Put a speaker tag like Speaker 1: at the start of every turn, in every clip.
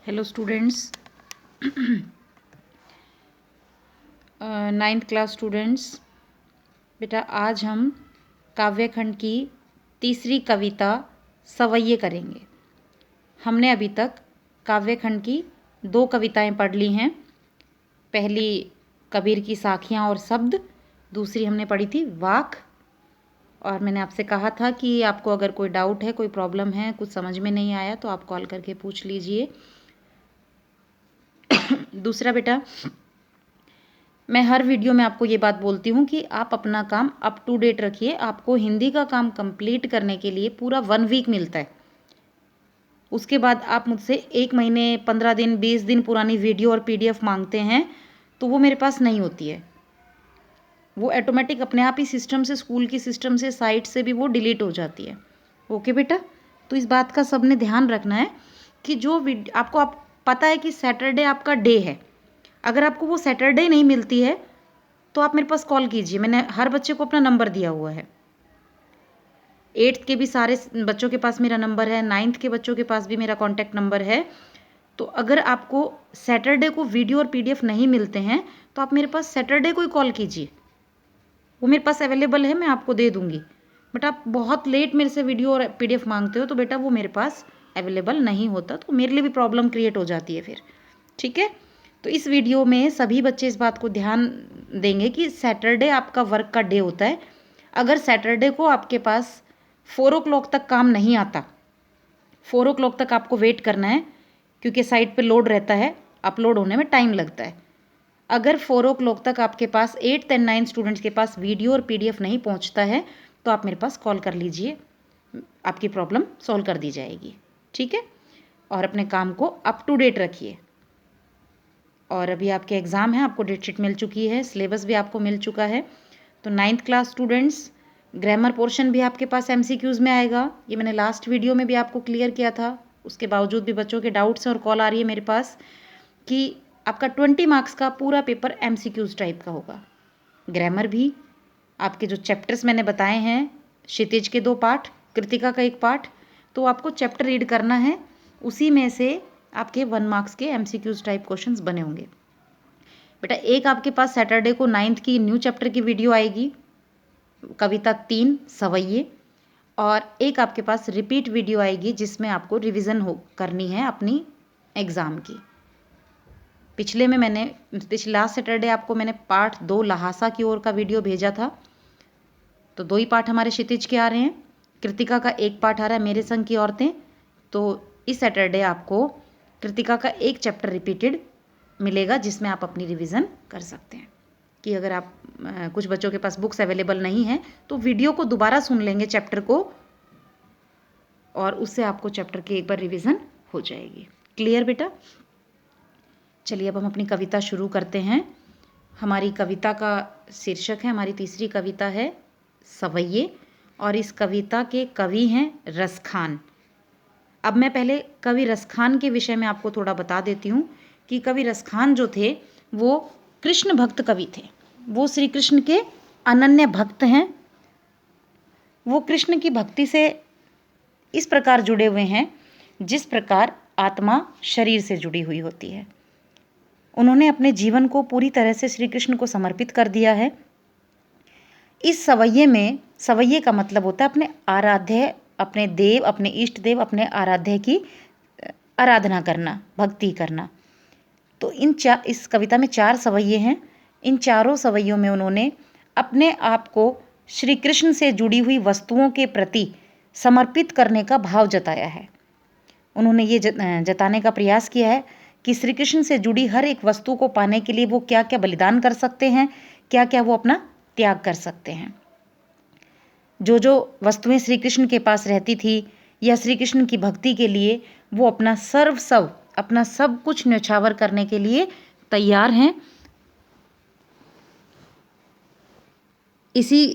Speaker 1: Hello students, ninth class students. बेटा आज हम काव्यखंड की तीसरी कविता सवैये करेंगे। हमने अभी तक काव्यखंड की 2 कविताएं पढ़ ली हैं। पहली कबीर की साखियाँ और शब्द, दूसरी हमने पढ़ी थी वाक। और मैंने आपसे कहा था कि आपको अगर कोई डाउट है, कोई प्रॉब्लम है, कुछ समझ में नहीं आया तो आप कॉल करके पूछ लीजिए। दूसरा बेटा, मैं हर वीडियो में आपको ये बात बोलती हूँ कि आप अपना काम अप टू डेट रखिए। आपको हिंदी का काम कंप्लीट करने के लिए पूरा 1 वीक मिलता है। उसके बाद आप मुझसे 1 महीने, 15 दिन, 20 दिन पुरानी वीडियो और PDF मांगते हैं तो वो मेरे पास नहीं होती है। वो ऑटोमेटिक अपने आप ही सिस्टम से, स्कूल की सिस्टम से, साइट से भी वो डिलीट हो जाती है। ओके बेटा, तो इस बात का सबने ध्यान रखना है कि जो आपको आप पता है कि सैटरडे आपका डे है। अगर आपको वो सैटरडे नहीं मिलती है तो आप मेरे पास कॉल कीजिए। मैंने हर बच्चे को अपना नंबर दिया हुआ है। 8th के भी सारे बच्चों के पास मेरा नंबर है, 9th के बच्चों के पास भी मेरा कॉन्टैक्ट नंबर है। तो अगर आपको सैटरडे को वीडियो और PDF नहीं मिलते हैं तो आप मेरे पास सैटरडे को ही कॉल कीजिए। वो मेरे पास अवेलेबल है, मैं आपको दे दूँगी। बट आप बहुत लेट मेरे से वीडियो और PDF मांगते हो तो बेटा वो मेरे पास अवेलेबल नहीं होता, तो मेरे लिए भी प्रॉब्लम क्रिएट हो जाती है फिर। ठीक है, तो इस वीडियो में सभी बच्चे इस बात को ध्यान देंगे कि सैटरडे आपका वर्क का डे होता है। अगर सैटरडे को आपके पास 4 o'clock तक काम नहीं आता, 4 o'clock तक आपको वेट करना है क्योंकि साइट पे लोड रहता है, अपलोड होने में टाइम लगता है। अगर 4 o'clock तक आपके पास 8th and 9th स्टूडेंट्स के पास वीडियो और PDF नहीं पहुंचता है तो आप मेरे पास कॉल कर लीजिए, आपकी प्रॉब्लम सॉल्व कर दी जाएगी। ठीक है, और अपने काम को अप टू डेट रखिए। और अभी आपके एग्ज़ाम है, आपको डेट शीट मिल चुकी है, सिलेबस भी आपको मिल चुका है। तो 9th class students, grammar portion भी आपके पास MCQs में आएगा। ये मैंने लास्ट वीडियो में भी आपको क्लियर किया था। उसके बावजूद भी बच्चों के डाउट्स हैं और कॉल आ रही है मेरे पास कि आपका 20 मार्क्स का पूरा पेपर MCQs टाइप का होगा। ग्रामर भी, आपके जो चैप्टर्स मैंने बताए हैं, क्षितिज के 2 पार्ट, कृतिका का 1 पार्ट, तो आपको चैप्टर रीड करना है। उसी में से आपके 1 मार्क्स के MCQs टाइप क्वेश्चंस बने होंगे। बेटा एक आपके पास सैटरडे को 9th की न्यू चैप्टर की वीडियो आएगी, कविता 3 सवैये, और एक आपके पास रिपीट वीडियो आएगी जिसमें आपको रिवीजन करनी है अपनी एग्ज़ाम की। पिछले लास्ट सैटरडे आपको मैंने पार्ट 2 लहासा की ओर का वीडियो भेजा था। तो 2 ही पार्ट हमारे क्षितिज के आ रहे हैं। कृतिका का 1 पार्ट आ रहा है, मेरे संग की औरतें। तो इस सैटरडे आपको कृतिका का 1 चैप्टर रिपीटेड मिलेगा जिसमें आप अपनी रिवीजन कर सकते हैं। कि अगर आप कुछ बच्चों के पास बुक्स अवेलेबल नहीं है तो वीडियो को दोबारा सुन लेंगे चैप्टर को, और उससे आपको चैप्टर की एक बार रिवीजन हो जाएगी। क्लियर बेटा? चलिए अब हम अपनी कविता शुरू करते हैं। हमारी कविता का शीर्षक है, हमारी तीसरी कविता है सवैये, और इस कविता के कवि हैं रसखान। अब मैं पहले कवि रसखान के विषय में आपको थोड़ा बता देती हूँ कि कवि रसखान जो थे वो कृष्ण भक्त कवि थे। वो श्री कृष्ण के अनन्य भक्त हैं। वो कृष्ण की भक्ति से इस प्रकार जुड़े हुए हैं जिस प्रकार आत्मा शरीर से जुड़ी हुई होती है। उन्होंने अपने जीवन को पूरी तरह से श्री कृष्ण को समर्पित कर दिया है। इस सवैये में, सवैये का मतलब होता है अपने आराध्य, अपने देव, अपने इष्ट देव, अपने आराध्य की आराधना करना, भक्ति करना। तो इस कविता में 4 सवैये हैं। इन चारों सवैयों में उन्होंने अपने आप को श्री कृष्ण से जुड़ी हुई वस्तुओं के प्रति समर्पित करने का भाव जताया है। उन्होंने ये जताने का प्रयास किया है कि श्री कृष्ण से जुड़ी हर एक वस्तु को पाने के लिए वो क्या क्या बलिदान कर सकते हैं, क्या क्या वो अपना त्याग कर सकते हैं। जो जो वस्तुएं श्री कृष्ण के पास रहती थी या श्री कृष्ण की भक्ति के लिए वो अपना अपना सब कुछ न्यौछावर करने के लिए तैयार हैं। इसी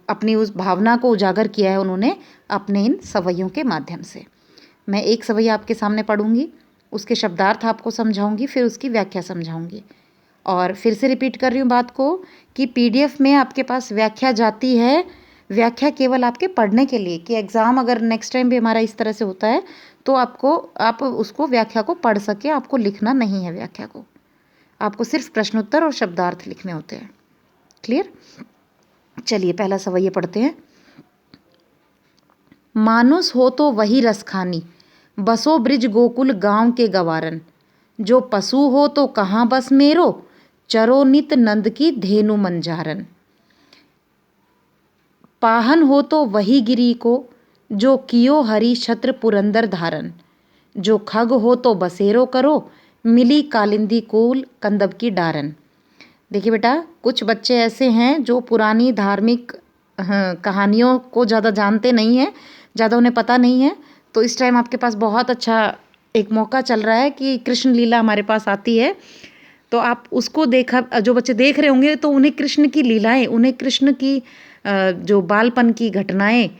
Speaker 1: अपनी उस भावना को उजागर किया है उन्होंने अपने इन सवैयों के माध्यम से। मैं एक सवैया आपके सामने पढ़ूंगी, उसके शब्दार्थ आपको समझाऊंगी, फिर उसकी व्याख्या समझाऊंगी। और फिर से रिपीट कर रही हूँ बात को कि PDF में आपके पास व्याख्या जाती है व्याख्या केवल आपके पढ़ने के लिए, कि एग्ज़ाम अगर नेक्स्ट टाइम भी हमारा इस तरह से होता है तो आप उसको व्याख्या को पढ़ सकें, आपको लिखना नहीं है व्याख्या को, आपको सिर्फ प्रश्नोत्तर और शब्दार्थ लिखने होते हैं। क्लियर? चलिए पहला सवाल पढ़ते हैं। मानुस हो तो वही रस खानी, बसो ब्रिज गोकुल गांव के गवारन। जो पशु हो तो कहाँ बस मेरो, चरो नित नंद की धेनु मंजारन। पाहन हो तो वही गिरी को, जो कियो हरि छत्र पुरंदर धारन। जो खग हो तो बसेरो करो, मिली कालिंदी कूल कंदब की डारन। देखिए बेटा, कुछ बच्चे ऐसे हैं जो पुरानी धार्मिक कहानियों को ज़्यादा जानते नहीं हैं, ज़्यादा उन्हें पता नहीं है। तो इस टाइम आपके पास बहुत अच्छा एक मौका चल रहा है कि कृष्ण लीला हमारे पास आती है, तो आप उसको देखा, जो बच्चे देख रहे होंगे तो उन्हें कृष्ण की लीलाएं, उन्हें कृष्ण की जो बालपन की घटनाएं,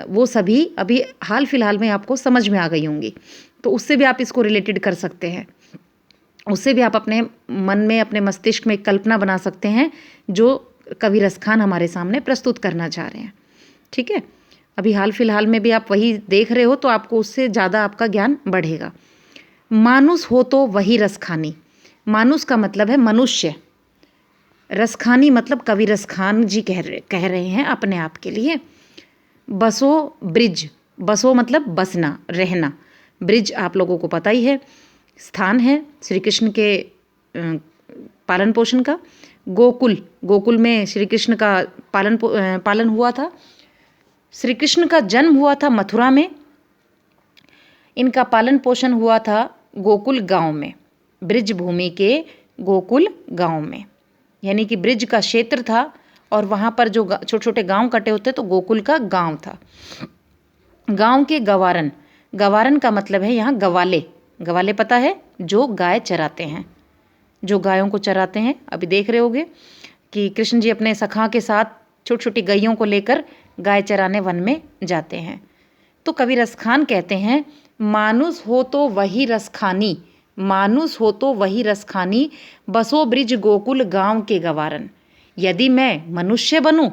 Speaker 1: वो सभी अभी हाल फिलहाल में आपको समझ में आ गई होंगी। तो उससे भी आप इसको रिलेटेड कर सकते हैं, उससे भी आप अपने मन में, अपने मस्तिष्क में कल्पना बना सकते हैं जो कवि रसखान हमारे सामने प्रस्तुत करना चाह रहे हैं। ठीक है, अभी हाल फिलहाल में भी आप वही देख रहे हो तो आपको उससे ज़्यादा आपका ज्ञान बढ़ेगा। मानुस हो तो वही रसखानी, मानुस का मतलब है मनुष्य, रसखानी मतलब कवि रसखान जी कह रहे हैं अपने आप के लिए। बसो ब्रिज, बसो मतलब बसना, रहना। ब्रिज आप लोगों को पता ही है, स्थान है श्री कृष्ण के पालन पोषण का। गोकुल, गोकुल में श्री कृष्ण का पालन हुआ था। श्री कृष्ण का जन्म हुआ था मथुरा में, इनका पालन पोषण हुआ था गोकुल गांव में, ब्रिज भूमि के गोकुल गांव में, यानी कि ब्रिज का क्षेत्र था और वहाँ पर जो छोटे छोटे गांव कटे होते तो गोकुल का गांव था। गांव के गवारन, गवारन का मतलब है यहाँ गवाले, गवाले पता है जो गाय चराते हैं, जो गायों को चराते हैं। अभी देख रहे होगे कि कृष्ण जी अपने सखा के साथ छोटी छोटी गैयों को लेकर गाय चराने वन में जाते हैं। तो कवि रसखान कहते हैं, मानुस हो तो वही रसखानी, मानुस हो तो वही रसखानी, बसो ब्रिज गोकुल गांव के गवारन। यदि मैं मनुष्य बनूं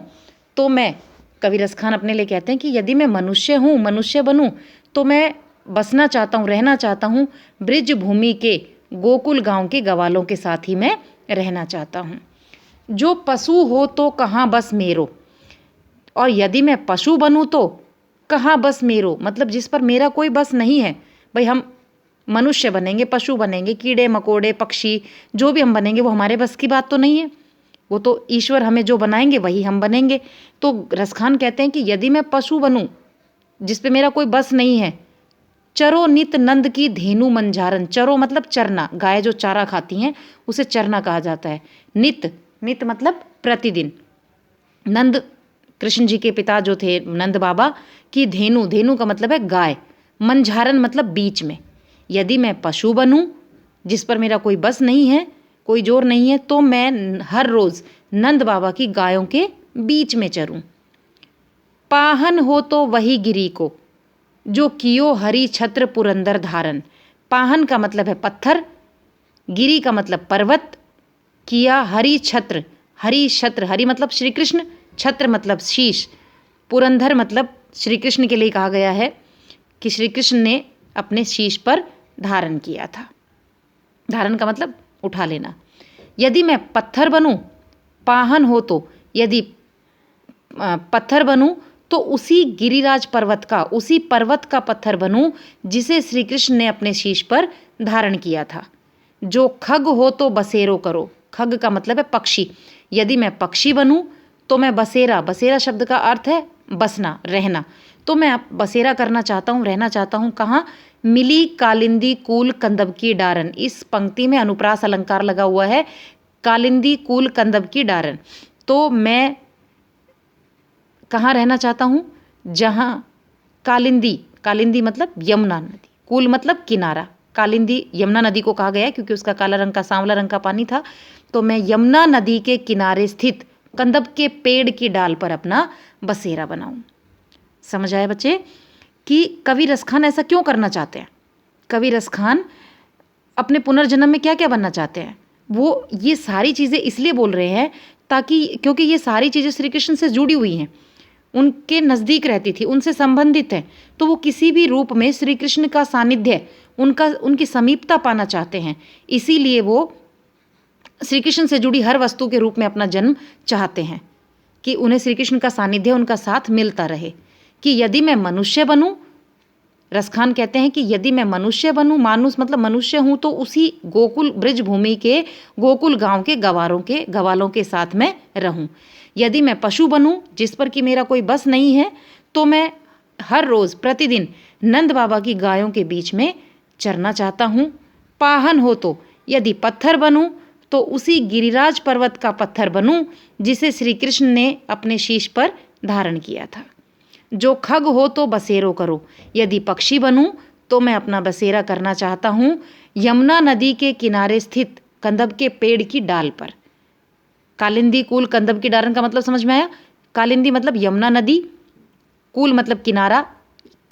Speaker 1: तो मैं, कवि रसखान अपने लिए कहते हैं कि यदि मैं मनुष्य हूँ, मनुष्य बनूं तो मैं बसना चाहता हूँ, रहना चाहता हूँ ब्रिज भूमि के गोकुल गांव के गवालों के साथ ही मैं रहना चाहता हूँ। जो पशु हो तो कहाँ बस मेरो, और यदि मैं पशु बनूं तो कहाँ बस मेरो, मतलब जिस पर मेरा कोई बस नहीं है। भाई हम मनुष्य बनेंगे, पशु बनेंगे, कीड़े मकोड़े पक्षी जो भी हम बनेंगे वो हमारे बस की बात तो नहीं है, वो तो ईश्वर हमें जो बनाएंगे वही हम बनेंगे। तो रसखान कहते हैं कि यदि मैं पशु बनूं जिस पे मेरा कोई बस नहीं है, चरो नित नंद की धेनु मंजारन। चरो मतलब चरना, गाय जो चारा खाती हैं उसे चरना कहा जाता है। नित, नित मतलब प्रतिदिन। नंद कृष्ण जी के पिता जो थे नंद बाबा की धेनु, धेनु का मतलब है गाय, मंझारन मतलब बीच में। यदि मैं पशु बनूं जिस पर मेरा कोई बस नहीं है, कोई जोर नहीं है, तो मैं हर रोज़ नंद बाबा की गायों के बीच में चरूं। पाहन हो तो वही गिरी को, जो कियो हरि छत्र पुरंदर धारन। पाहन का मतलब है पत्थर, गिरी का मतलब पर्वत, किया हरि छत्र, हरि छत्र, हरि मतलब श्री कृष्ण, छत्र मतलब शीश, पुरंदर मतलब श्री कृष्ण के लिए कहा गया है कि श्री कृष्ण ने अपने शीश पर धारण किया था। धारण का मतलब उठा लेना। यदि मैं पत्थर बनूं, पाहन हो तो यदि पत्थर बनूं तो उसी गिरिराज पर्वत का, उसी पर्वत का पत्थर बनूं जिसे श्री कृष्ण ने अपने शीश पर धारण किया था। जो खग हो तो बसेरो करो, खग का मतलब है पक्षी। यदि मैं पक्षी बनूं तो मैं बसेरा, बसेरा शब्द का अर्थ है बसना, रहना, तो मैं बसेरा करना चाहता हूँ, रहना चाहता हूँ कहाँ? मिली कालिंदी कूल कंदब की डारन। इस पंक्ति में अनुप्रास अलंकार लगा हुआ है, कालिंदी कूल कंदब की डारन। तो मैं कहाँ रहना चाहता हूँ? जहाँ कालिंदी, कालिंदी मतलब यमुना नदी, कूल मतलब किनारा, कालिंदी यमुना नदी को कहा गया है क्योंकि उसका काला रंग का, सांवला रंग का पानी था। तो मैं यमुना नदी के किनारे स्थित कंदब के पेड़ की डाल पर अपना बसेरा बनाऊं। समझ आया बच्चे कि कवि रसखान ऐसा क्यों करना चाहते हैं? कवि रसखान अपने पुनर्जन्म में क्या क्या बनना चाहते हैं? वो ये सारी चीज़ें इसलिए बोल रहे हैं ताकि, क्योंकि ये सारी चीज़ें श्री कृष्ण से जुड़ी हुई हैं। उनके नज़दीक रहती थी, उनसे संबंधित है, तो वो किसी भी रूप में श्री कृष्ण का सानिध्य, उनकी समीपता पाना चाहते हैं। इसीलिए वो श्री कृष्ण से जुड़ी हर वस्तु के रूप में अपना जन्म चाहते हैं कि उन्हें श्री कृष्ण का सानिध्य, उनका साथ मिलता रहे। कि यदि मैं मनुष्य बनूं, रसखान कहते हैं कि यदि मैं मनुष्य बनूं, मानुस मतलब मनुष्य हूं, तो उसी गोकुल ब्रज भूमि के गोकुल गांव के गवालों के साथ में रहूं। यदि मैं पशु बनूं, जिस पर कि मेरा कोई बस नहीं है, तो मैं हर रोज़ प्रतिदिन नंद बाबा की गायों के बीच में चरना चाहता हूं। पाहन हो तो यदि पत्थर बनूं, तो उसी गिरिराज पर्वत का पत्थर बनूं जिसे श्री कृष्ण ने अपने शीश पर धारण किया था। जो खग हो तो बसेरो करो, यदि पक्षी बनूं तो मैं अपना बसेरा करना चाहता हूं यमुना नदी के किनारे स्थित कंदब के पेड़ की डाल पर। कालिंदी कूल कंदब की डालन का मतलब समझ में आया? कालिंदी मतलब यमुना नदी, कूल मतलब किनारा।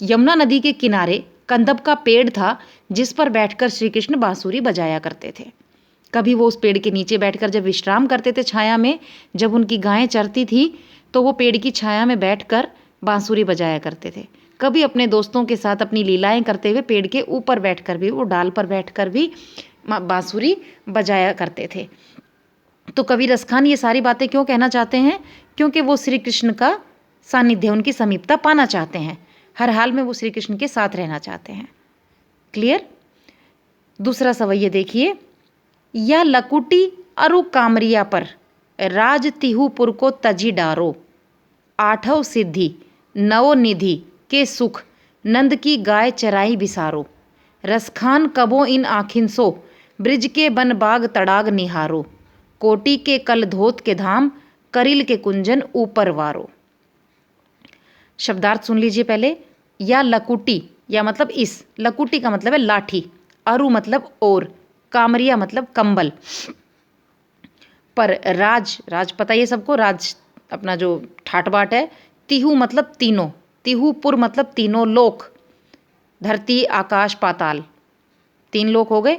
Speaker 1: यमुना नदी के किनारे कंदब का पेड़ था जिस पर बैठकर श्री कृष्ण बांसुरी बजाया करते थे। कभी वो उस पेड़ के नीचे बैठकर जब विश्राम करते थे छाया में, जब उनकी गायें चरती थी, तो वो पेड़ की छाया में बैठकर बांसुरी बजाया करते थे। कभी अपने दोस्तों के साथ अपनी लीलाएं करते हुए पेड़ के ऊपर बैठकर भी, वो डाल पर बैठकर भी बांसुरी बजाया करते थे। तो कवि रसखान ये सारी बातें क्यों कहना चाहते हैं? क्योंकि वो श्री कृष्ण का सानिध्य, उनकी समीपता पाना चाहते हैं। हर हाल में वो श्री कृष्ण के साथ रहना चाहते हैं। क्लियर? दूसरा सवैया देखिए, या लकुटी अरु कामरिया पर राज तिहुपुर को तजी डारो, आठव सिद्धि नवो निधि के सुख नंद की गाय चराई बिसारो, रसखान कबो इन आखिन सो ब्रिज के बन बाग तड़ाग निहारो, कोटि के कल धोत के धाम करिल के कुंजन ऊपर वारो। शब्दार्थ सुन लीजिए पहले। या लकुटी, या मतलब इस, लकुटी का मतलब है लाठी, अरु मतलब और, कामरिया मतलब कंबल, पर राज, राज पता ये सबको, राज अपना जो ठाट बाट है। तिहु मतलब तीनों, तिहुपुर मतलब तीनों लोक, धरती आकाश पाताल, तीन लोक हो गए।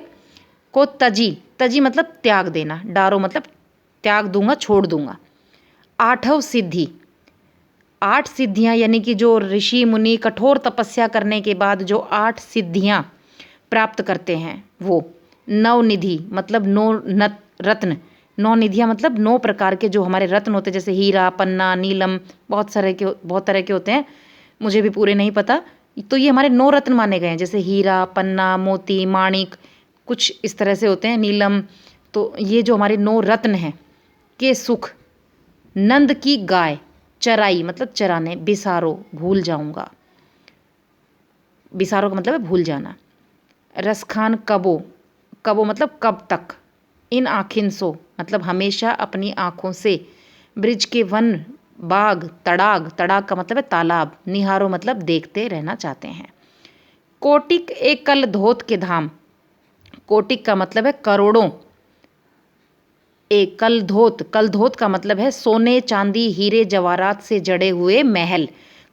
Speaker 1: को तजी, तजी मतलब त्याग देना, डारो मतलब त्याग दूंगा, छोड़ दूंगा। आठव सिद्धि, 8 सिद्धियां, यानी कि जो ऋषि मुनि कठोर तपस्या करने के बाद जो 8 सिद्धियां प्राप्त करते हैं वो। नवनिधि मतलब 9 रत्न, 9 निधियाँ मतलब 9 प्रकार के जो हमारे रत्न होते हैं, जैसे हीरा, पन्ना, नीलम, बहुत तरह के होते हैं, मुझे भी पूरे नहीं पता। तो ये हमारे 9 रत्न माने गए हैं, जैसे हीरा, पन्ना, मोती, माणिक, कुछ इस तरह से होते हैं, नीलम। तो ये जो हमारे 9 रत्न हैं के सुख, नंद की गाय, चराई मतलब चराने, बिसारो भूल जाऊंगा, बिसारो का मतलब है भूल जाना। रसखान कबो, कबो मतलब कब तक, इन आखिन सो मतलब हमेशा अपनी आँखों से, ब्रिज के वन बाग तड़ाग, तड़ाग का मतलब है तालाब, निहारो मतलब देखते रहना चाहते हैं। कोटिक एक कल धोत के धाम, कोटिक का मतलब है करोड़ों, एक कल धोत, कल धोत का मतलब है सोने चांदी हीरे जवाहरात से जड़े हुए महल,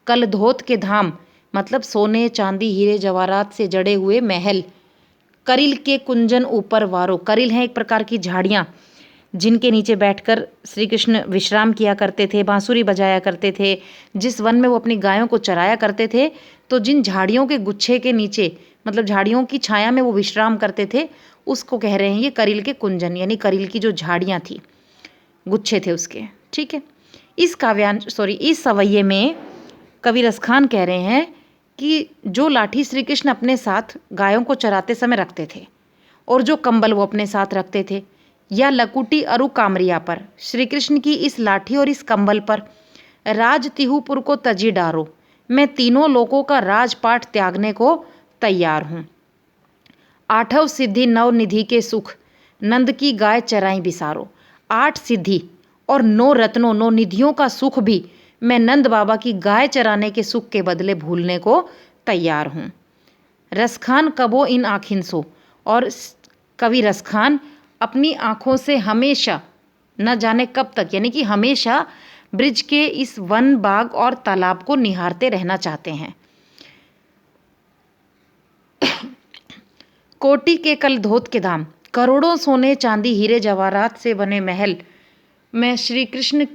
Speaker 1: कल धोत के धाम मतलब सोने चांदी हीरे जवाहरात से जड़े हुए महल। करिल के कुंजन ऊपर वारो, करिल है एक प्रकार की झाड़ियाँ जिनके नीचे बैठकर श्री कृष्ण विश्राम किया करते थे, बांसुरी बजाया करते थे। जिस वन में वो अपनी गायों को चराया करते थे, तो जिन झाड़ियों के गुच्छे के नीचे मतलब झाड़ियों की छाया में वो विश्राम करते थे, उसको कह रहे हैं ये करिल के कुंजन, यानी करिल की जो झाड़ियाँ थी, गुच्छे थे उसके। ठीक है, इस सवैये में कवि रसखान कह रहे हैं कि जो लाठी श्री कृष्ण अपने साथ गायों को चराते समय रखते थे और जो कंबल वो अपने साथ रखते थे, या लकुटी अरु कामरिया पर, श्री कृष्ण की इस लाठी और इस कंबल पर राज तिहुपुर को तजी डारो, मैं तीनों लोगों का राजपाट त्यागने को तैयार हूँ। आठव सिद्धि नव निधि के सुख नंद की गाय चराई बिसारो, 8 सिद्धि और 9 रत्नों 9 निधियों का सुख भी मैं नंद बाबा की गाय चराने के सुख के बदले भूलने को तैयार हूँ। रसखान कबो इन आखिन सो, और कवि रसखान अपनी आँखों से हमेशा, न जाने कब तक, यानी कि हमेशा ब्रिज के इस वन बाग और तालाब को निहारते रहना चाहते हैं। कोटि के कल धोत के धाम, करोड़ों सोने चांदी हीरे जवाहरात से बने महल मैं श्री कृष्ण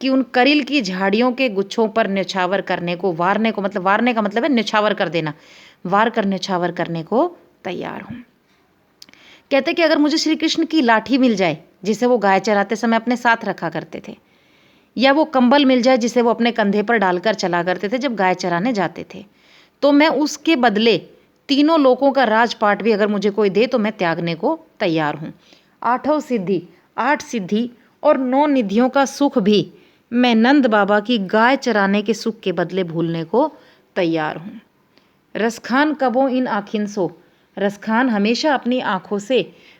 Speaker 1: कि उन करील की झाड़ियों के गुच्छों पर न्यौछावर करने को, वारने को, मतलब वारने का मतलब है न्यौछावर कर देना, वार कर न्यौछावर करने को तैयार हूँ। कहते कि अगर मुझे श्री कृष्ण की लाठी मिल जाए जिसे वो गाय चराते समय अपने साथ रखा करते थे, या वो कंबल मिल जाए जिसे वो अपने कंधे पर डालकर चला करते थे जब गाय चराने जाते थे, तो मैं उसके बदले तीनों लोकों का राजपाट भी अगर मुझे कोई दे तो मैं त्यागने को तैयार हूँ। आठों सिद्धि, 8 सिद्धि और 9 निधियों का सुख भी मैं नंद बाबा की गाय चराने के सुख के बदले भूलने को तैयार हूँ। रसखान कबो इन आखिन सो, रसखान हमेशा अपनी आंखों से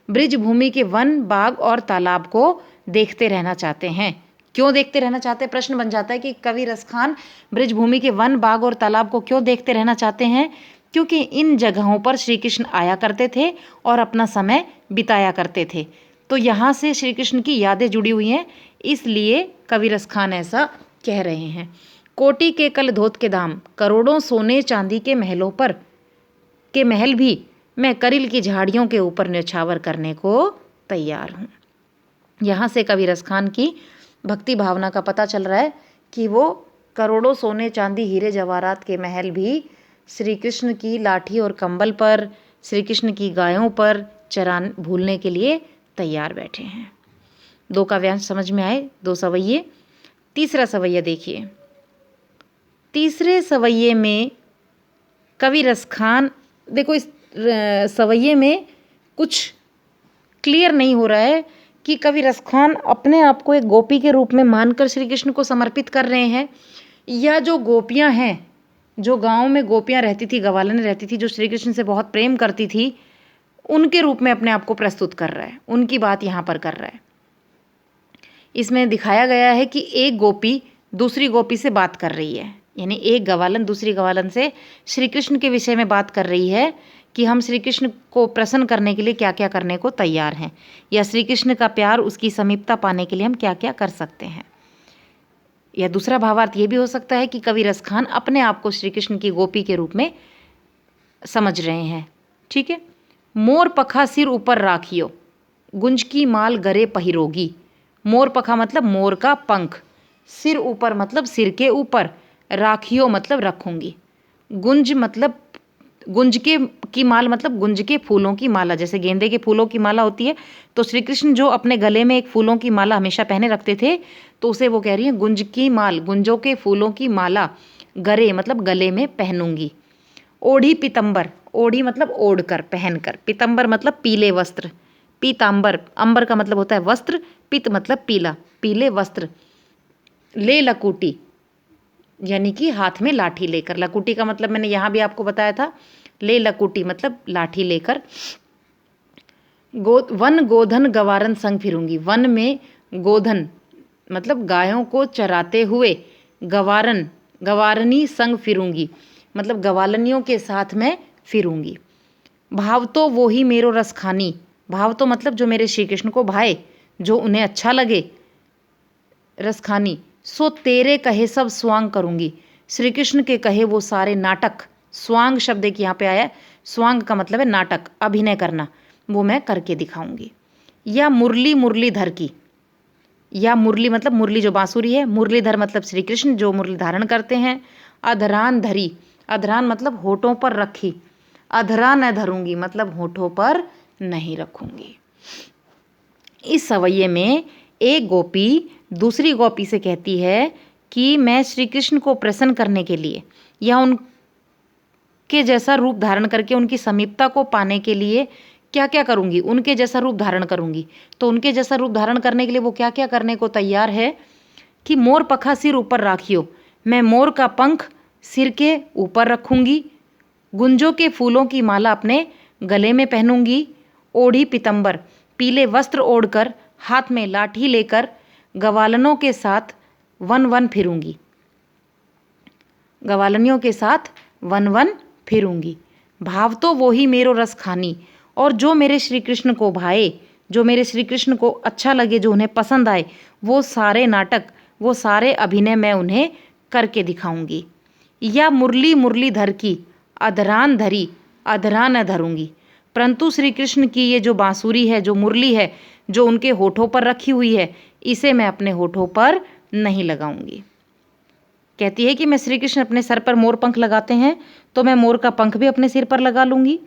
Speaker 1: ब्रिज भूमि के वन, बाग और तालाब को देखते रहना चाहते हैं। क्यों देखते रहना चाहते हैं? प्रश्न बन जाता है कि कवि रसखान ब्रिज भूमि के वन, बाग और तालाब को क्यों देखते रहना चाहते हैं? क्योंकि इन जगहों पर श्री कृष्ण आया करते थे और अपना समय बिताया करते थे, तो यहाँ से श्री कृष्ण की यादें जुड़ी हुई हैं, इसलिए कवि रसखान ऐसा कह रहे हैं। कोटि के कल धोत के दाम, करोड़ों सोने चांदी के महलों पर के महल भी मैं करील की झाड़ियों के ऊपर न्यौछावर करने को तैयार हूँ। यहाँ से कवि रसखान की भक्ति भावना का पता चल रहा है कि वो करोड़ों सोने चांदी हीरे जवाहरात के महल भी श्री कृष्ण की लाठी और कंबल पर, श्री कृष्ण की गायों पर चरान भूलने के लिए तैयार बैठे हैं। 2 का वाक्यांश समझ में आए? 2 सवैये। तीसरा सवैया देखिए। तीसरे सवैये में कवि रसखान, देखो इस सवैये में कुछ क्लियर नहीं हो रहा है कि कवि रसखान अपने आप को एक गोपी के रूप में मानकर श्री कृष्ण को समर्पित कर रहे हैं, या जो गोपियां हैं, जो गांव में गोपियां रहती थी, गवालने रहती थी, जो श्री कृष्ण से बहुत प्रेम करती थी, उनके रूप में अपने आप को प्रस्तुत कर रहा है, उनकी बात यहाँ पर कर रहा है। इसमें दिखाया गया है कि एक गोपी दूसरी गोपी से बात कर रही है, यानी एक गवालन दूसरी गवालन से श्री कृष्ण के विषय में बात कर रही है कि हम श्री कृष्ण को प्रसन्न करने के लिए क्या क्या करने को तैयार हैं, या श्री कृष्ण का प्यार, उसकी समीपता पाने के लिए हम क्या क्या कर सकते हैं। या दूसरा भावार्थ ये भी हो सकता है कि कवि रसखान अपने आप को श्री कृष्ण की गोपी के रूप में समझ रहे हैं। ठीक है। मोर पखा सिर ऊपर राखियो, गुंज की माल गरे पहिरोगी। मोर पखा मतलब मोर का पंख, सिर ऊपर मतलब सिर के ऊपर, राखियो मतलब रखूंगी, गुंज मतलब गुंज के की माल मतलब गुंज के फूलों की माला, जैसे गेंदे के फूलों की माला होती है, तो श्री कृष्ण जो अपने गले में एक फूलों की माला हमेशा पहने रखते थे, तो उसे वो कह रही है गुंज की माल, गुंजों के फूलों की माला गरे मतलब गले में पहनूंगी। ओढ़ी पीतंबर, ओढ़ी मतलब ओढ़ कर, पहन कर, पीतंबर मतलब पीले वस्त्र, पीतांबर, अंबर का मतलब होता है वस्त्र, पित मतलब पीला, पीले वस्त्र। ले लकूटी यानी कि हाथ में लाठी लेकर, लकूटी का मतलब मैंने यहाँ भी आपको बताया था, ले लकूटी मतलब लाठी लेकर। वन गोधन गवारन संग फिरूंगी, वन में गोधन मतलब गायों को चराते हुए, गवारन गवारनी संग फिरूंगी मतलब गवालनियों के साथ मैं फिरूंगी। भाव तो वो ही मेरो रस खानी, भाव तो मतलब जो मेरे श्री कृष्ण को भाए, जो उन्हें अच्छा लगे, रस खानी। सो तेरे कहे सब स्वांग करूंगी, श्री कृष्ण के कहे वो सारे नाटक, स्वांग शब्द एक यहाँ पे आया, स्वांग का मतलब है नाटक, अभिनय करना, वो मैं करके दिखाऊंगी। या मुरली मुरलीधर की, या मुरली मतलब मुरली जो बांसुरी है, मुरलीधर मतलब श्री कृष्ण जो मुरली धारण करते हैं। अधरान धरी, अधरान मतलब होठों पर रखी, अधरा न धरूंगी मतलब होठों पर नहीं रखूंगी। इस सवैये में एक गोपी दूसरी गोपी से कहती है कि मैं श्री कृष्ण को प्रसन्न करने के लिए या उनके जैसा रूप धारण करके उनकी समीपता को पाने के लिए क्या क्या करूंगी, उनके जैसा रूप धारण करूंगी। तो उनके जैसा रूप धारण करने के लिए वो क्या क्या करने को तैयार है कि मोर पखा सिर ऊपर राखियो, मैं मोर का पंख सिर के ऊपर रखूंगी, गुंजों के फूलों की माला अपने गले में पहनूंगी, ओढ़ी पीतंबर पीले वस्त्र ओढ़कर, हाथ में लाठी लेकर गवालनों के साथ वन वन फिरूंगी, गवालनियों के साथ वन वन फिरूंगी। भाव तो वो ही मेरो रस खानी, और जो मेरे श्री कृष्ण को भाए, जो मेरे श्री कृष्ण को अच्छा लगे, जो उन्हें पसंद आए, वो सारे नाटक, वो सारे अभिनय मैं उन्हें करके दिखाऊंगी। या मुरली मुरलीधर की, अधरान धरी, अधरा न धरूंगी, परंतु श्री कृष्ण की ये जो बांसुरी है, जो मुरली है, जो उनके होठों पर रखी हुई है, इसे मैं अपने होठों पर नहीं लगाऊंगी। कहती है कि मैं श्री कृष्ण अपने सर पर मोर पंख लगाते हैं तो मैं मोर का पंख भी अपने सिर पर लगा लूंगी।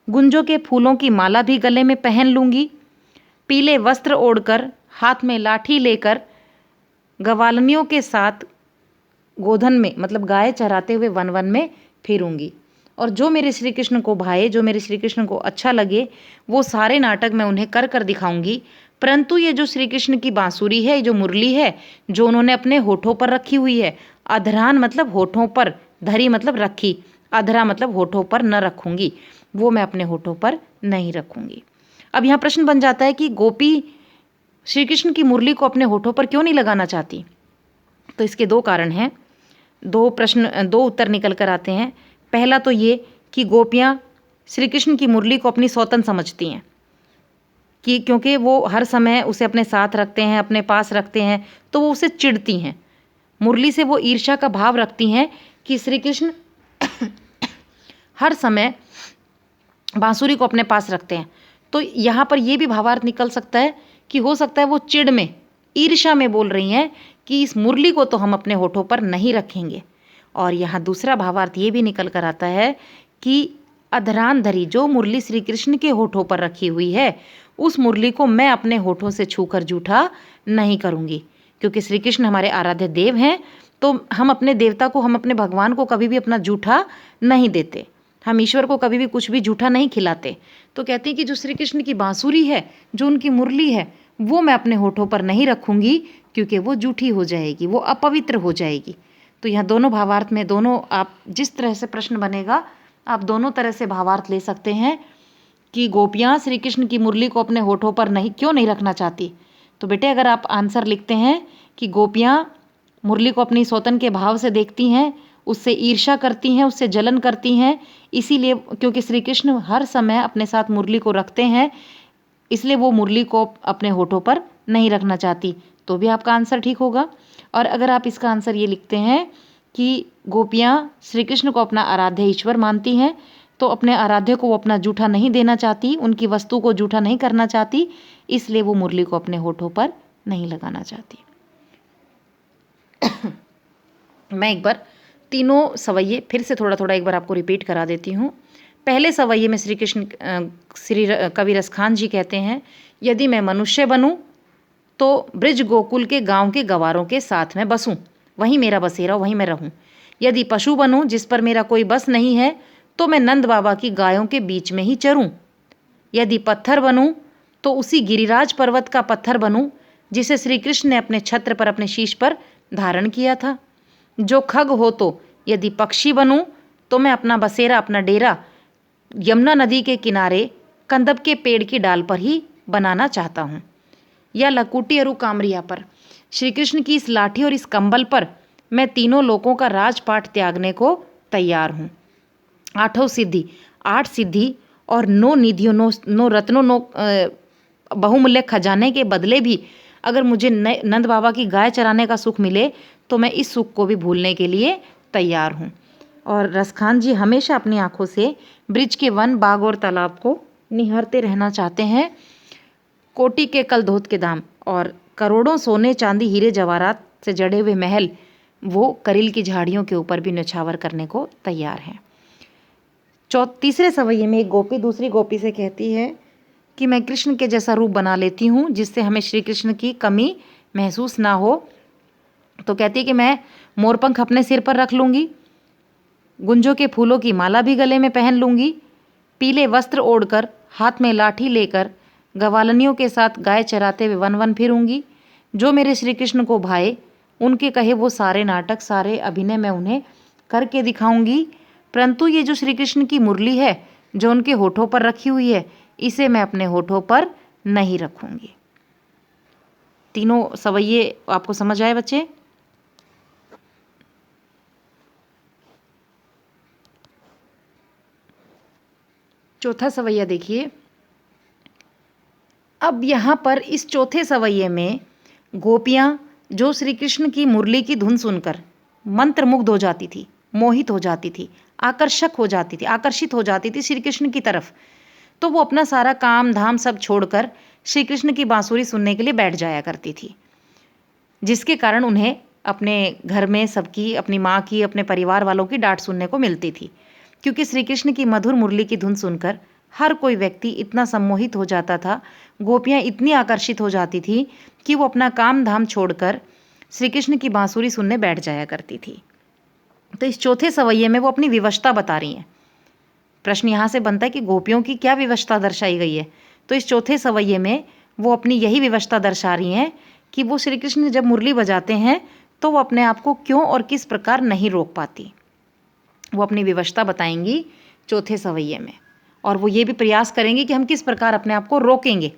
Speaker 1: गुंजों के फूलों की माला भी गले में पहन लूंगी। पीले वस्त्र ओढ़कर हाथ में लाठी लेकर गवालनियों के साथ गोधन में मतलब गाय चराते हुए वन वन में फिरूंगी। और जो मेरे श्री कृष्ण को भाए, जो मेरे श्री कृष्ण को अच्छा लगे, वो सारे नाटक मैं उन्हें कर कर दिखाऊंगी। परंतु ये जो श्री कृष्ण की बांसुरी है, जो मुरली है, जो उन्होंने अपने होठों पर रखी हुई है, अधरान मतलब होठों पर, धरी मतलब रखी, अधरा मतलब होठों पर न रखूंगी, वो मैं अपने होठों पर नहीं रखूंगी। अब यहाँ प्रश्न बन जाता है कि गोपी श्री कृष्ण की मुरली को अपने होठों पर क्यों नहीं लगाना चाहती? तो इसके दो कारण हैं, दो उत्तर निकल कर आते हैं। पहला तो ये कि गोपियाँ श्री कृष्ण की मुरली को अपनी सौतन समझती हैं कि क्योंकि वो हर समय उसे अपने साथ रखते हैं, अपने पास रखते हैं, तो वो उसे चिढ़ती हैं। मुरली से वो ईर्ष्या का भाव रखती हैं कि श्री कृष्ण हर समय बांसुरी को अपने पास रखते हैं। तो यहाँ पर ये भी भावार्थ निकल सकता है कि हो सकता है वो चिढ़ में, ईर्ष्या में बोल रही हैं कि इस मुरली को तो हम अपने होठों पर नहीं रखेंगे। और यहाँ दूसरा भावार्थ ये भी निकल कर आता है कि अधरान धरी जो मुरली श्री कृष्ण के होठों पर रखी हुई है, उस मुरली को मैं अपने होठों से छूकर जूठा नहीं करूँगी। क्योंकि श्री कृष्ण हमारे आराध्य देव हैं, तो हम अपने देवता को, हम अपने भगवान को कभी भी अपना जूठा नहीं देते, हम ईश्वर को कभी भी कुछ भी जूठा नहीं खिलाते। तो कहते हैं कि जो श्री कृष्ण की बांसुरी है, जो उनकी मुरली है, वो मैं अपने होठों पर नहीं रखूँगी, क्योंकि वो जूठी हो जाएगी, वो अपवित्र हो जाएगी। तो यहाँ दोनों भावार्थ में, दोनों आप जिस तरह से प्रश्न बनेगा, आप दोनों तरह से भावार्थ ले सकते हैं कि गोपियाँ श्री कृष्ण की मुरली को अपने होठों पर क्यों नहीं रखना चाहती। तो बेटे अगर आप आंसर लिखते हैं कि गोपियाँ मुरली को अपनी सौतन के भाव से देखती हैं, उससे ईर्ष्या करती हैं, उससे जलन करती हैं, इसीलिए क्योंकि श्री कृष्ण हर समय अपने साथ मुरली को रखते हैं, इसलिए वो मुरली को अपने होठों पर नहीं रखना चाहती, तो भी आपका आंसर ठीक होगा। और अगर आप इसका आंसर ये लिखते हैं कि गोपियाँ श्री कृष्ण को अपना आराध्य ईश्वर मानती हैं, तो अपने आराध्य को वो अपना जूठा नहीं देना चाहती, उनकी वस्तु को जूठा नहीं करना चाहती, इसलिए वो मुरली को अपने होठों पर नहीं लगाना चाहती। मैं एक बार तीनों सवैये फिर से थोड़ा थोड़ा एक बार आपको रिपीट करा देती हूँ। पहले सवैये में श्री कृष्ण श्री कवि रसखान जी कहते हैं, यदि मैं मनुष्य बनूं तो ब्रिज गोकुल के गांव के गवारों के साथ में बसूं, वहीं मेरा बसेरा, वहीं मैं रहूं। यदि पशु बनूं जिस पर मेरा कोई बस नहीं है, तो मैं नंद बाबा की गायों के बीच में ही चरूं। यदि पत्थर बनूं तो उसी गिरिराज पर्वत का पत्थर बनूं जिसे श्री कृष्ण ने अपने छत्र पर, अपने शीश पर धारण किया था। जो खग हो तो यदि पक्षी बनूं तो मैं अपना बसेरा, अपना डेरा यमुना नदी के किनारे कंदब के पेड़ की डाल पर ही बनाना चाहता हूँ। या लकुटी अरु कामरिया पर, श्री कृष्ण की इस लाठी और इस कंबल पर मैं तीनों लोकों का राजपाट त्यागने को तैयार हूँ। आठों सिद्धि, 8 सिद्धि और 9 निधियों, 9 रत्नों, 9 बहुमूल्य खजाने के बदले भी अगर मुझे नंद बाबा की गाय चराने का सुख मिले, तो मैं इस सुख को भी भूलने के लिए तैयार हूँ। और रसखान जी हमेशा अपनी आंखों से ब्रिज के वन, बाग और तालाब को निहारते रहना चाहते हैं। कोटि के कल धोत के दाम और करोड़ों सोने चांदी हीरे जवाहरात से जड़े हुए महल वो करील की झाड़ियों के ऊपर भी न्यौछावर करने को तैयार हैं। तीसरे सवैये में एक गोपी दूसरी गोपी से कहती है कि मैं कृष्ण के जैसा रूप बना लेती हूँ जिससे हमें श्री कृष्ण की कमी महसूस ना हो। तो कहती है कि मैं मोरपंख अपने सिर पर रख लूँगी, गुंजों के फूलों की माला भी गले में पहन लूँगी, पीले वस्त्र ओढ़कर हाथ में लाठी लेकर गवालनियों के साथ गाय चराते हुए वन वन फिरूंगी। जो मेरे श्री कृष्ण को भाए, उनके कहे वो सारे नाटक, सारे अभिनय मैं उन्हें करके दिखाऊंगी। परंतु ये जो श्री कृष्ण की मुरली है, जो उनके होठों पर रखी हुई है, इसे मैं अपने होठों पर नहीं रखूंगी। तीनों सवैये आपको समझ आए बच्चे? चौथा सवैया देखिए। अब यहाँ पर इस चौथे सवैये में गोपियाँ जो श्री कृष्ण की मुरली की धुन सुनकर मंत्रमुग्ध हो जाती थी, मोहित हो जाती थी, आकर्षित हो जाती थी श्री कृष्ण की तरफ, तो वो अपना सारा काम धाम सब छोड़कर श्री कृष्ण की बांसुरी सुनने के लिए बैठ जाया करती थी। जिसके कारण उन्हें अपने घर में सबकी, अपनी माँ की, अपने परिवार वालों की डांट सुनने को मिलती थी, क्योंकि श्री कृष्ण की मधुर मुरली की धुन सुनकर हर कोई व्यक्ति इतना सम्मोहित हो जाता था, गोपियाँ इतनी आकर्षित हो जाती थी कि वो अपना काम धाम छोड़कर श्री कृष्ण की बांसुरी सुनने बैठ जाया करती थी। तो इस चौथे सवैये में वो अपनी विवशता बता रही हैं। प्रश्न यहाँ से बनता है कि गोपियों की क्या विवशता दर्शाई गई है। तो इस चौथे सवैये में वो अपनी यही विवशता दर्शा रही हैं कि वो श्री कृष्ण जब मुरली बजाते हैं तो वो अपने आप को क्यों और किस प्रकार नहीं रोक पाती। वो अपनी विवशता बताएंगी चौथे सवैये में, और वो ये भी प्रयास करेंगे कि हम किस प्रकार अपने आप को रोकेंगे,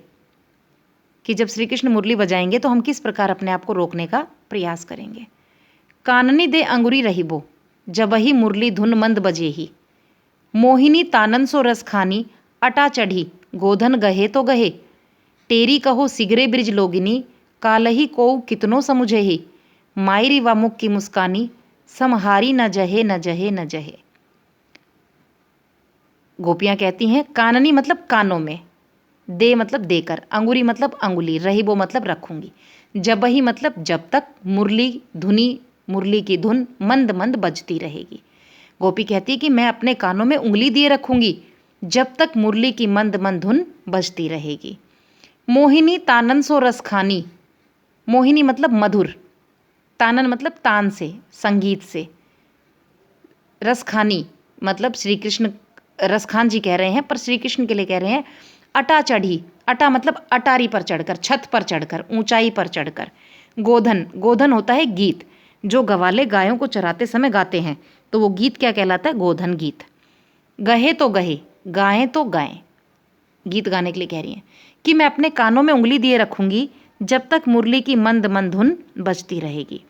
Speaker 1: कि जब श्री कृष्ण मुरली बजाएंगे तो हम किस प्रकार अपने आप को रोकने का प्रयास करेंगे। काननी दे अंगुरी रहिबो, जबहि मुरली धुन मंद बजे ही, मोहिनी तानन सो रस खानी, अटा चढ़ी गोधन गहे तो गहे, टेरी कहो सिगरे ब्रिज लोगिनी, कालही को कितनो समुझे ही, मायरी व मुख की मुस्कानी, समहारी न जहे न जहे न जहे। गोपियाँ कहती हैं काननी मतलब कानों में, दे मतलब देकर, अंगुरी मतलब अंगुली, रहिबो मतलब रखूंगी, जबहि मतलब जब तक, मुरली धुनी मुरली की धुन मंद मंद बजती रहेगी। गोपी कहती है कि मैं अपने कानों में उंगली दिए रखूंगी जब तक मुरली की मंद मंद धुन बजती रहेगी। मोहिनी तानन सो रस खानी, मोहिनी मतलब मधुर, तानन मतलब तान से, संगीत से, रसखानी मतलब श्री कृष्ण, रसखान जी कह रहे हैं पर श्री कृष्ण के लिए कह रहे हैं। अटा चढ़ी, अटा मतलब अटारी पर चढ़कर, छत पर चढ़कर, ऊंचाई पर चढ़कर। गोधन, गोधन होता है गीत, जो गवाले गायों को चराते समय गाते हैं, तो वो गीत क्या कहलाता है? गोधन गीत। गहे तो गहे, गाएं तो गाएं, गीत गाने के लिए कह रही हैं कि मैं अपने कानों में उंगली दिए रखूंगी जब तक मुरली की मंद मंद धुन बजती रहेगी,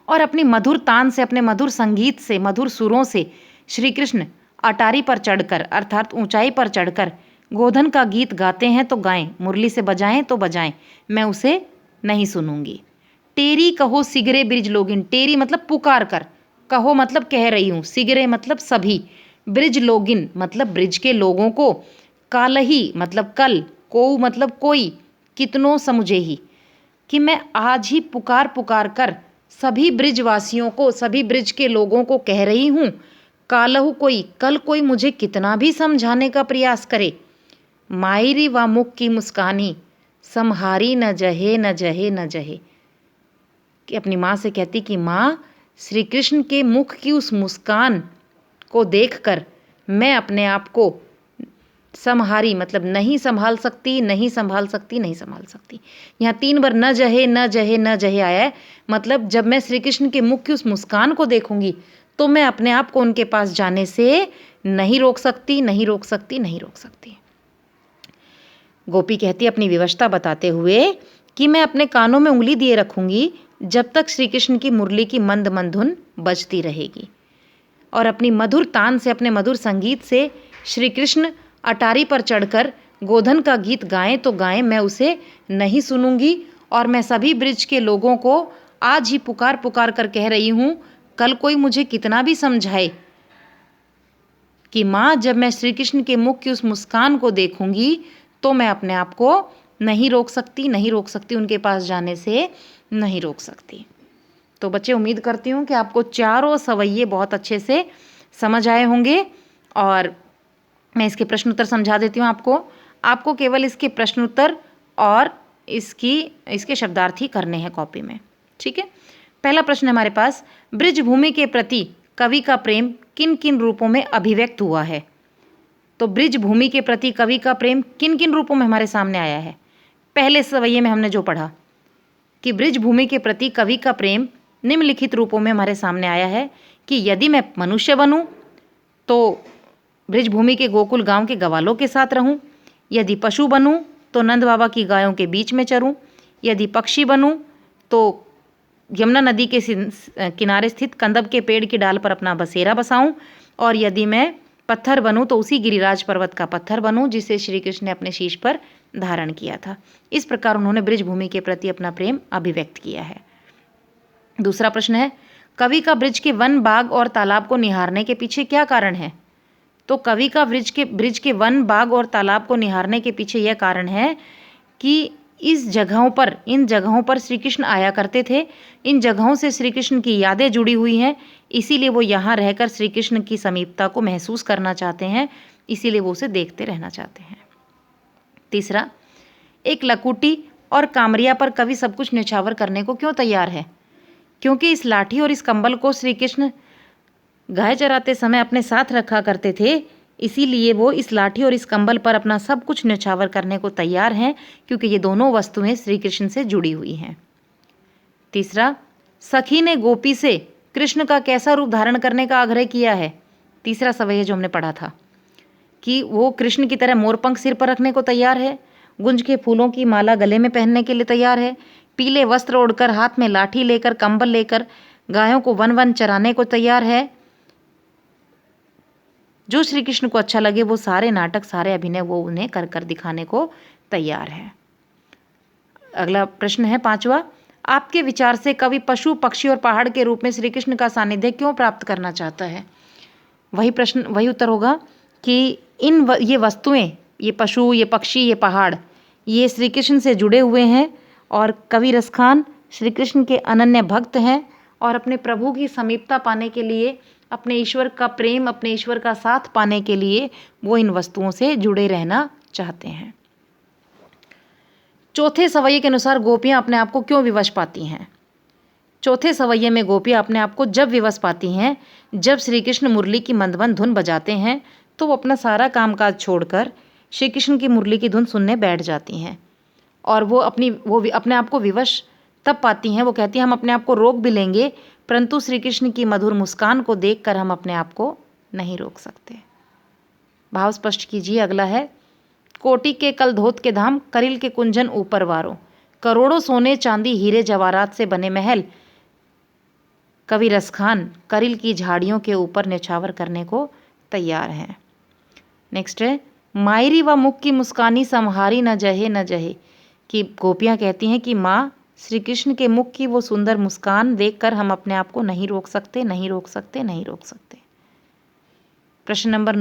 Speaker 1: और अपनी मधुर तान से, अपने मधुर संगीत से, मधुर सुरों से श्री कृष्ण अटारी पर चढ़कर अर्थात ऊंचाई पर चढ़कर गोधन का गीत गाते हैं तो गाएं, मुरली से बजाएं तो बजाएं, मैं उसे नहीं सुनूंगी। टेरी कहो सिगरे ब्रिज लोगिन, टेरी मतलब पुकार कर, कहो मतलब कह रही हूँ, सिगरे मतलब सभी, ब्रिज लोगिन मतलब ब्रिज के लोगों को, कालही मतलब कल, को मतलब कोई, कितनों समुझे ही, कि मैं आज ही पुकार पुकार कर सभी ब्रिजवासियों को, सभी ब्रिज के लोगों को कह रही हूँ, कालहु कोई, कल कोई मुझे कितना भी समझाने का प्रयास करे, मायरी व मुख की मुस्कानी, समहारी न जहे न जहे न जहे, कि अपनी माँ से कहती कि माँ, श्री कृष्ण के मुख की उस मुस्कान को देखकर मैं अपने आप को समहारी मतलब नहीं संभाल सकती, नहीं संभाल सकती, नहीं संभाल सकती। यहाँ 3 बार न जहे न जहे न जहे आया है, मतलब जब मैं श्री कृष्ण के मुख की उस मुस्कान को देखूंगी तो मैं अपने आप को उनके पास जाने से नहीं रोक सकती, नहीं रोक सकती, नहीं रोक सकती। गोपी कहती अपनी विवशता बताते हुए कि मैं अपने कानों में उंगली दिए रखूंगी जब तक श्री कृष्ण की मुरली की मंद मंद धुन बजती रहेगी, और अपनी मधुर तान से, अपने मधुर संगीत से श्री कृष्ण अटारी पर चढ़कर गोधन का गीत गाएं तो गाएं, मैं उसे नहीं सुनूंगी, और मैं सभी ब्रिज के लोगों को आज ही पुकार पुकार कर कह रही हूँ, कल कोई मुझे कितना भी समझाए कि माँ, जब मैं श्री कृष्ण के मुख की उस मुस्कान को देखूंगी तो मैं अपने आप को नहीं रोक सकती, नहीं रोक सकती, उनके पास जाने से नहीं रोक सकती। तो बच्चे, उम्मीद करती हूँ कि आपको चारों सवैये बहुत अच्छे से समझ आए होंगे, और मैं इसके प्रश्न उत्तर समझा देती हूँ आपको केवल इसके प्रश्न उत्तर और इसके शब्दार्थ ही करने हैं कॉपी में, ठीक है। पहला प्रश्न हमारे पास, ब्रिज भूमि के प्रति कवि का प्रेम किन किन रूपों में अभिव्यक्त हुआ है? तो ब्रिज भूमि के प्रति कवि का प्रेम किन किन रूपों में हमारे सामने आया है? पहले सवैये में हमने जो पढ़ा कि ब्रिज भूमि के प्रति कवि का प्रेम निम्नलिखित रूपों में हमारे सामने आया है कि यदि मैं मनुष्य बनूं तो ब्रिज भूमि के गोकुल गांव के गवालों के साथ रहूं, यदि पशु बनूं तो नंद बाबा की गायों के बीच में चरूं, यदि पक्षी बनूं तो यमुना नदी के किनारे स्थित कंदब के पेड़ की डाल पर अपना बसेरा बसाऊं, और यदि मैं पत्थर बनूं तो उसी गिरिराज पर्वत का पत्थर बनूं जिसे श्री कृष्ण ने अपने शीश पर धारण किया था। इस प्रकार उन्होंने ब्रिज भूमि के प्रति अपना प्रेम अभिव्यक्त किया है। दूसरा प्रश्न है, कवि का ब्रिज के वन, बाग और तालाब को निहारने के पीछे क्या कारण है? तो कवि का ब्रिज के वन, बाग और तालाब को निहारने के पीछे यह कारण है कि इन जगहों पर श्री कृष्ण आया करते थे, इन जगहों से श्री कृष्ण की यादें जुड़ी हुई हैं, इसीलिए वो यहाँ रहकर श्री कृष्ण की समीपता को महसूस करना चाहते हैं, इसीलिए वो उसे देखते रहना चाहते हैं। तीसरा, एक लकुटी और कामरिया पर कवि सब कुछ न्यौछावर करने को क्यों तैयार है? क्योंकि इस लाठी और इस कंबल को श्री कृष्ण गाय चराते समय अपने साथ रखा करते थे, इसीलिए वो इस लाठी और इस कंबल पर अपना सब कुछ न्यौछावर करने को तैयार हैं, क्योंकि ये दोनों वस्तुएं श्री कृष्ण से जुड़ी हुई हैं। तीसरा, सखी ने गोपी से कृष्ण का कैसा रूप धारण करने का आग्रह किया है? तीसरा सवैया जो हमने पढ़ा था कि वो कृष्ण की तरह मोरपंख सिर पर रखने को तैयार है, गुंज के फूलों की माला गले में पहनने के लिए तैयार है, पीले वस्त्र ओढ़कर हाथ में लाठी लेकर कंबल लेकर गायों को वन वन चराने को तैयार है। जो श्री कृष्ण को अच्छा लगे वो सारे नाटक, सारे अभिनय वो उन्हें कर कर दिखाने को तैयार है। अगला प्रश्न है 5वां, आपके विचार से कवि पशु, पक्षी और पहाड़ के रूप में श्री कृष्ण का सानिध्य क्यों प्राप्त करना चाहता है? वही उत्तर होगा कि ये वस्तुएं, ये पशु, ये पक्षी, ये पहाड़, ये श्री कृष्ण से जुड़े हुए हैं और कवि रसखान श्री कृष्ण के अनन्य भक्त हैं और अपने प्रभु की समीपता पाने के लिए, अपने ईश्वर का प्रेम, अपने ईश्वर का साथ पाने के लिए वो इन वस्तुओं से जुड़े रहना चाहते हैं। चौथे सवैये के अनुसार गोपियाँ अपने आप को क्यों विवश पाती हैं? चौथे सवैये में गोपियाँ अपने आप को जब विवश पाती हैं, जब श्री कृष्ण मुरली की मंद मंद धुन बजाते हैं, तो वो अपना सारा कामकाज छोड़कर श्री कृष्ण की मुरली की धुन सुनने बैठ जाती हैं और वो अपने आप को विवश तब पाती हैं। वो कहती हैं हम अपने आप को रोक भी लेंगे, परंतु श्री कृष्ण की मधुर मुस्कान को देखकर हम अपने आप को नहीं रोक सकते। भाव स्पष्ट कीजिए। अगला है, कोटि के कल धोत के धाम, करिल के कुंजन ऊपर वारो, करोड़ों सोने चांदी हीरे जवाहरात से बने महल, कवि रसखान करिल की झाड़ियों के ऊपर न्यौछावर करने को तैयार हैं। नेक्स्ट है, मायरी व मुख की मुस्कानी संहारी न जहे न जहे, कि गोपियाँ कहती हैं कि माँ, श्री कृष्ण के मुख की वो सुंदर मुस्कान देखकर हम अपने आप को नहीं रोक सकते, नहीं रोक सकते, नहीं रोक सकते। प्रश्न नंबर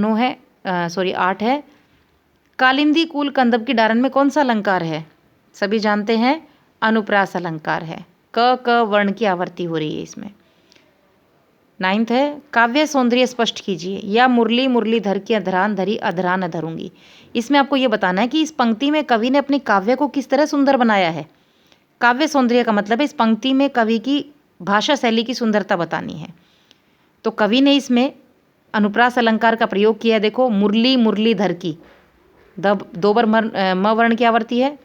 Speaker 1: 8 है, कालिंदी कूल कंदब की डारन में कौन सा अलंकार है? सभी जानते हैं, अनुप्रास अलंकार है। क वर्ण की आवर्ती हो रही है इसमें। 9th है, काव्य सौंदर्य स्पष्ट कीजिए। या मुरली मुरलीधर की अधरान धरी अधरान धरूंगी। इसमें आपको ये बताना है कि इस पंक्ति में कवि ने अपनी काव्य को किस तरह सुंदर बनाया है। काव्य सौंदर्य का मतलब है इस पंक्ति में कवि की भाषा शैली की सुंदरता बतानी है। तो कवि ने इसमें अनुप्रास अलंकार का प्रयोग किया है। देखो, मुरली मुरलीधर की, दो बार म वर्ण की आवर्ती है।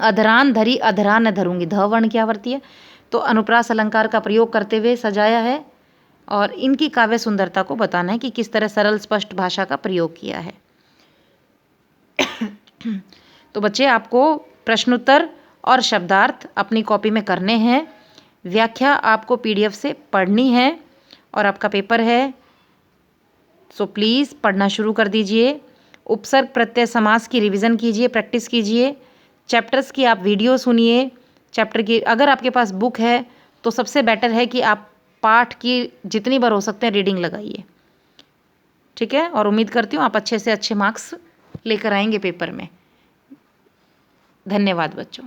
Speaker 1: अधरान धरी अधरान धरूंगी, ध वर्ण की आवर्ती है। तो अनुप्रास अलंकार का प्रयोग करते हुए सजाया है और इनकी काव्य सुंदरता को बताना है कि किस तरह सरल स्पष्ट भाषा का प्रयोग किया है। तो बच्चे, आपको प्रश्नोत्तर और शब्दार्थ अपनी कॉपी में करने हैं। व्याख्या आपको PDF से पढ़नी है और आपका पेपर है, सो प्लीज़ पढ़ना शुरू कर दीजिए। उपसर्ग प्रत्यय समास की रिवीजन कीजिए, प्रैक्टिस कीजिए। चैप्टर्स की आप वीडियो सुनिए। चैप्टर की अगर आपके पास बुक है तो सबसे बेटर है कि आप पाठ की जितनी बार हो सकते हैं रीडिंग लगाइए, ठीक है। और उम्मीद करती हूँ आप अच्छे से अच्छे मार्क्स लेकर आएंगे पेपर में। धन्यवाद बच्चों।